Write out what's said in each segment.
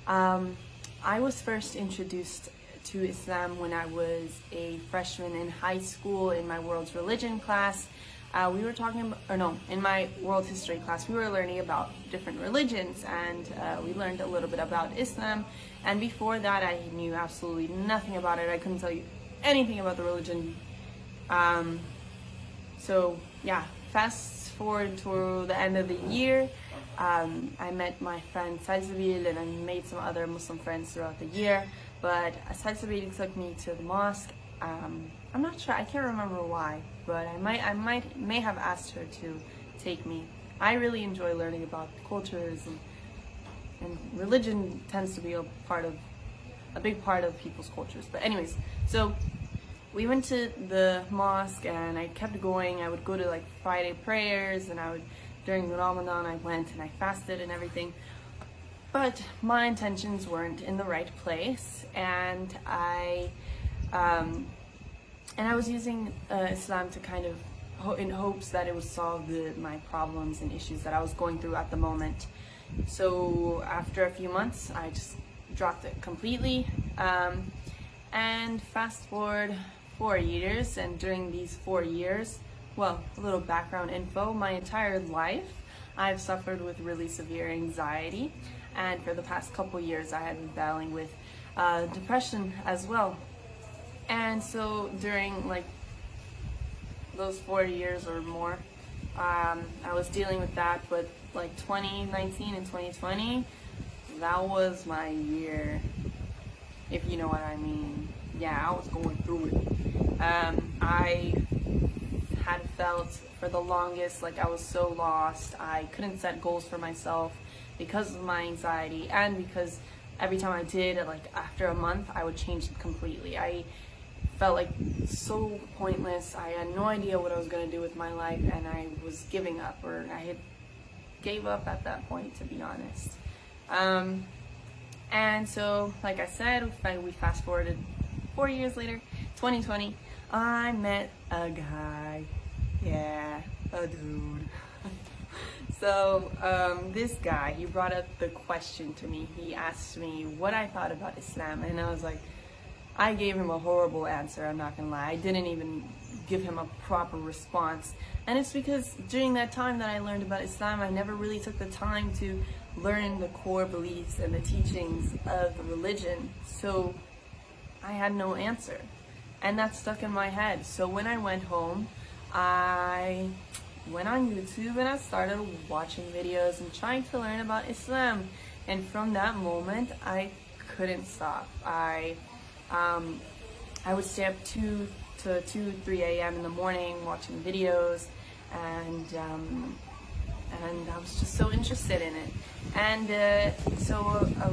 I was first introduced to Islam when I was a freshman in high school in my world's religion class. We were talking, in my world history class, we were learning about different religions, and we learned a little bit about Islam. And before that, I knew absolutely nothing about it. I couldn't tell you anything about the religion. So yeah, fast forward to the end of the year. I met my friend Salsabil, and I made some other Muslim friends throughout the year. But Salsabil took me to the mosque. I'm not sure, I can't remember why, but I may have asked her to take me. I really enjoy learning about cultures, and religion tends to be a big part of people's cultures. But anyways, so we went to the mosque and I kept going. I would go to like Friday prayers, and during Ramadan I went and I fasted and everything. But my intentions weren't in the right place, and I was using Islam to kind of in hopes that it would solve my problems and issues that I was going through at the moment. So after a few months, I just dropped it completely. And fast forward 4 years, and during these 4 years, well, a little background info, my entire life I've suffered with really severe anxiety, and for the past couple years I had been battling with depression as well. And so during like those 4 years or more, I was dealing with that. But like 2019 and 2020, that was my year, if you know what I mean. Yeah, I was going through it. I had felt for the longest like I was so lost. I couldn't set goals for myself because of my anxiety, and because every time I did, like after a month, I would change it completely. I felt like so pointless. I had no idea what I was going to do with my life, and I was giving up, or I had gave up at that point, to be honest. And so, like I said, we fast forwarded 4 years later, 2020, I met a guy. Yeah, a dude. So this guy, he brought up the question to me. He asked me what I thought about Islam, and I was like, I gave him a horrible answer, I'm not gonna lie. I didn't even give him a proper response. And it's because during that time that I learned about Islam, I never really took the time to learn the core beliefs and the teachings of the religion. So I had no answer. And that stuck in my head. So when I went home, I went on YouTube and I started watching videos and trying to learn about Islam. And from that moment, I couldn't stop. I would stay up 2 to 3 a.m. in the morning watching videos, and I was just so interested in it. And so a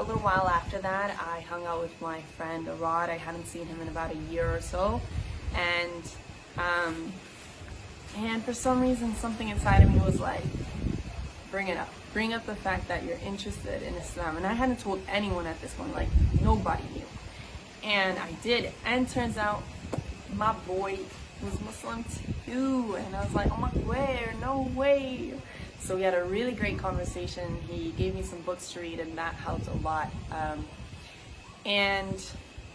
little while after that, I hung out with my friend Rod. I hadn't seen him in about a year or so, and for some reason, something inside of me was like, bring up the fact that you're interested in Islam. And I hadn't told anyone at this point, like nobody knew. And I did, and turns out my boy was Muslim too, and I was like, oh my god, no way. So we had a really great conversation. He gave me some books to read, and that helped a lot. And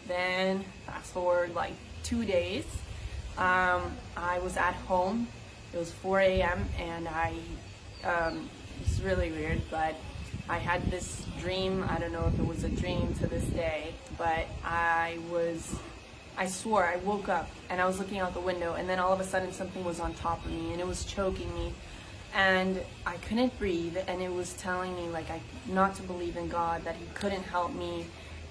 then fast forward like 2 days, I was at home. It was 4 a.m. and it's really weird, but I had this dream. I don't know if it was a dream to this day, but I swore I woke up and I was looking out the window, and then all of a sudden something was on top of me and it was choking me, and I couldn't breathe, and it was telling me like not to believe in God, that he couldn't help me,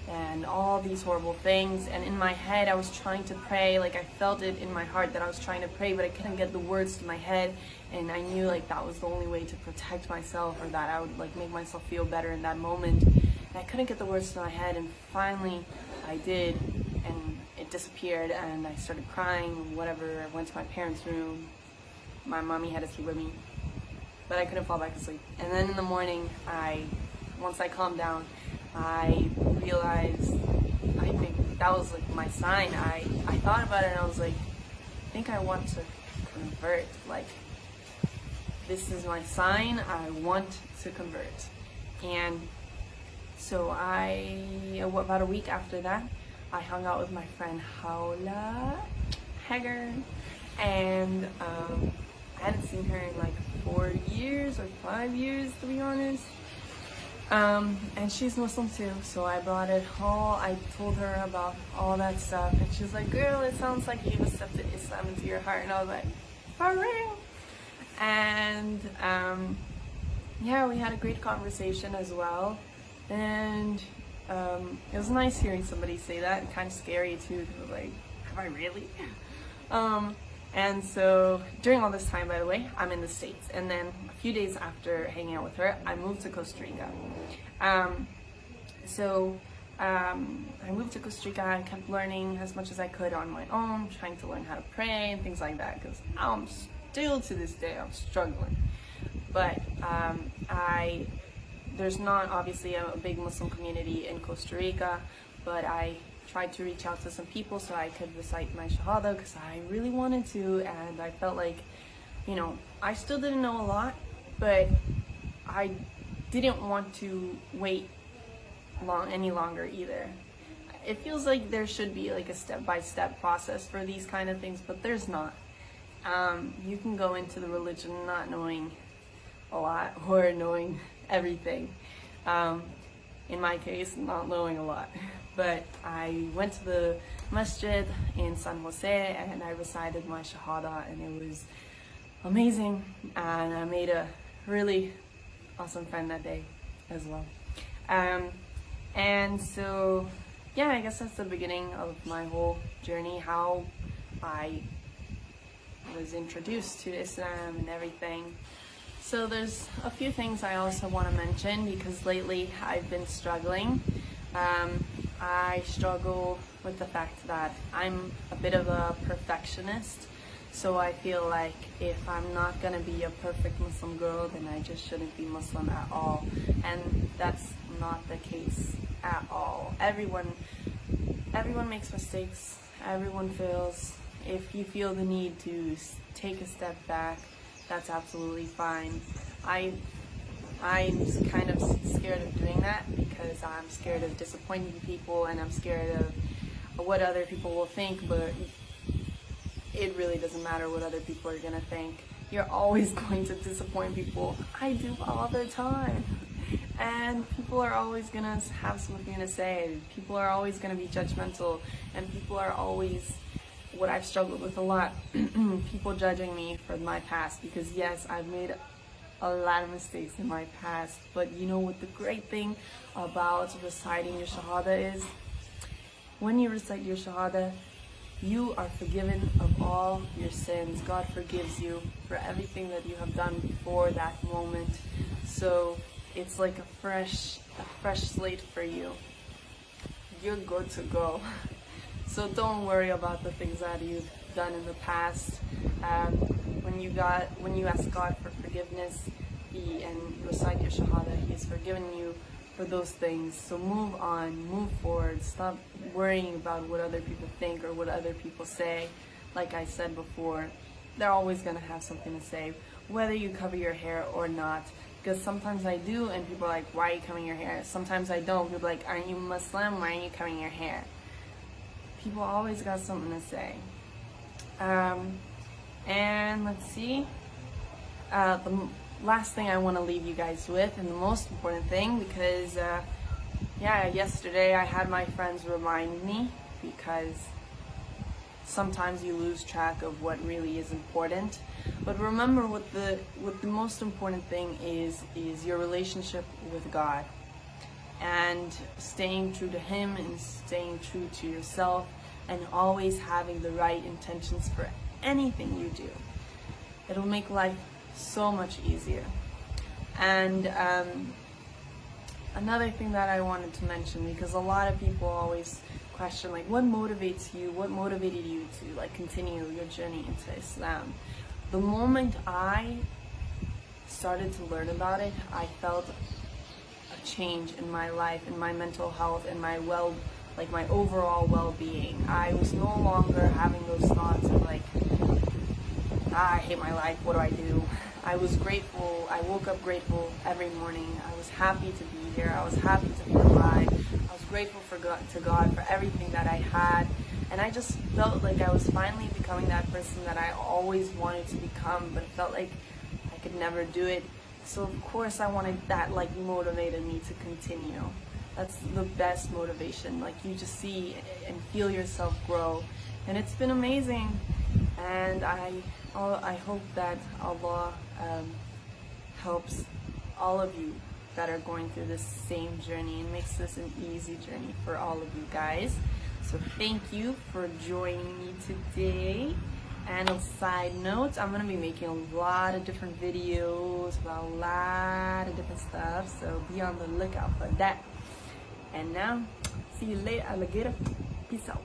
and all these horrible things. And in my head I was trying to pray, like I felt it in my heart that I was trying to pray, but I couldn't get the words to my head, and I knew like that was the only way to protect myself, or that I would like make myself feel better in that moment. And I couldn't get the words to my head, and finally I did, and it disappeared, and I started crying, whatever. I went to my parents' room. My mommy had to sleep with me, but I couldn't fall back asleep. And then in the morning, once I calmed down, I realized, I think that was like my sign. I thought about it and I was like, I think I want to convert. Like, this is my sign, I want to convert. And So about a week after that, I hung out with my friend Haula Hager, and I hadn't seen her in like 4 years or 5 years, to be honest. And she's Muslim too, so I brought it all. I told her about all that stuff, and she was like, "Girl, it sounds like you've accepted Islam into your heart." And I was like, "For real?" And yeah, we had a great conversation as well, and it was nice hearing somebody say that, and kind of scary too, because like, have I really? And so during all this time, by the way, I'm in the States, and then a few days after hanging out with her, I moved to Costa Rica. I moved to Costa Rica and kept learning as much as I could on my own, trying to learn how to pray and things like that, because I'm still to this day, I'm struggling. But there's not obviously a big Muslim community in Costa Rica, but I tried to reach out to some people so I could recite my Shahada, because I really wanted to, and I felt like, you know, I still didn't know a lot, but I didn't want to wait any longer either. It feels like there should be like a step-by-step process for these kind of things, but there's not. You can go into the religion not knowing a lot or knowing everything. In my case, not knowing a lot. But I went to the masjid in San Jose and I recited my Shahada, and it was amazing, and I made a really awesome friend that day as well. And so yeah, I guess that's the beginning of my whole journey, how I was introduced to Islam and everything. So there's a few things I also want to mention, because lately I've been struggling. I struggle with the fact that I'm a bit of a perfectionist, so I feel like if I'm not gonna be a perfect Muslim girl, then I just shouldn't be Muslim at all, and that's not the case at all. Everyone makes mistakes, everyone fails. If you feel the need to take a step back, that's absolutely fine. I'm kind of scared of doing that, because I'm scared of disappointing people, and I'm scared of what other people will think, but it really doesn't matter what other people are gonna think. You're always going to disappoint people. I do all the time. And people are always gonna have something to say. People are always gonna be judgmental, and people are always, what I've struggled with a lot, people judging me for my past, because yes, I've made a lot of mistakes in my past, but you know what the great thing about reciting your Shahada is? When you recite your Shahada, you are forgiven of all your sins. God forgives you for everything that you have done before that moment. So it's like a fresh slate for you. You're good to go. So don't worry about the things that you've done in the past. When you ask God for forgiveness and recite your Shahada, He's forgiven you for those things. So move on, move forward. Stop worrying about what other people think or what other people say. Like I said before, they're always gonna have something to say, whether you cover your hair or not. Because sometimes I do, and people are like, "Why are you covering your hair?" Sometimes I don't. People are like, "Aren't you Muslim? Why aren't you covering your hair?" People always got something to say. And let's see. The last thing I want to leave you guys with, and the most important thing, because yesterday I had my friends remind me, because sometimes you lose track of what really is important. But remember, what the most important thing is your relationship with God, and staying true to Him, and staying true to yourself, and always having the right intentions for anything you do. It'll make life so much easier. And another thing that I wanted to mention, because a lot of people always question, like, what motivates you? What motivated you to like continue your journey into Islam? The moment I started to learn about it, I felt a change in my life, in my mental health, in my my overall well-being. I was no longer having those thoughts of like, I hate my life, what do I do? I was grateful. I woke up grateful every morning. I was happy to be here. I was happy to be alive. I was grateful to God for everything that I had. And I just felt like I was finally becoming that person that I always wanted to become, but it felt like I could never do it. So of course I wanted that, like, motivated me to continue. That's the best motivation. Like, you just see and feel yourself grow. And it's been amazing. And I hope that Allah helps all of you that are going through this same journey and makes this an easy journey for all of you guys. So thank you for joining me today. And on a side note, I'm going to be making a lot of different videos about a lot of different stuff. So be on the lookout for that. And now, see you later, alligator. Peace out.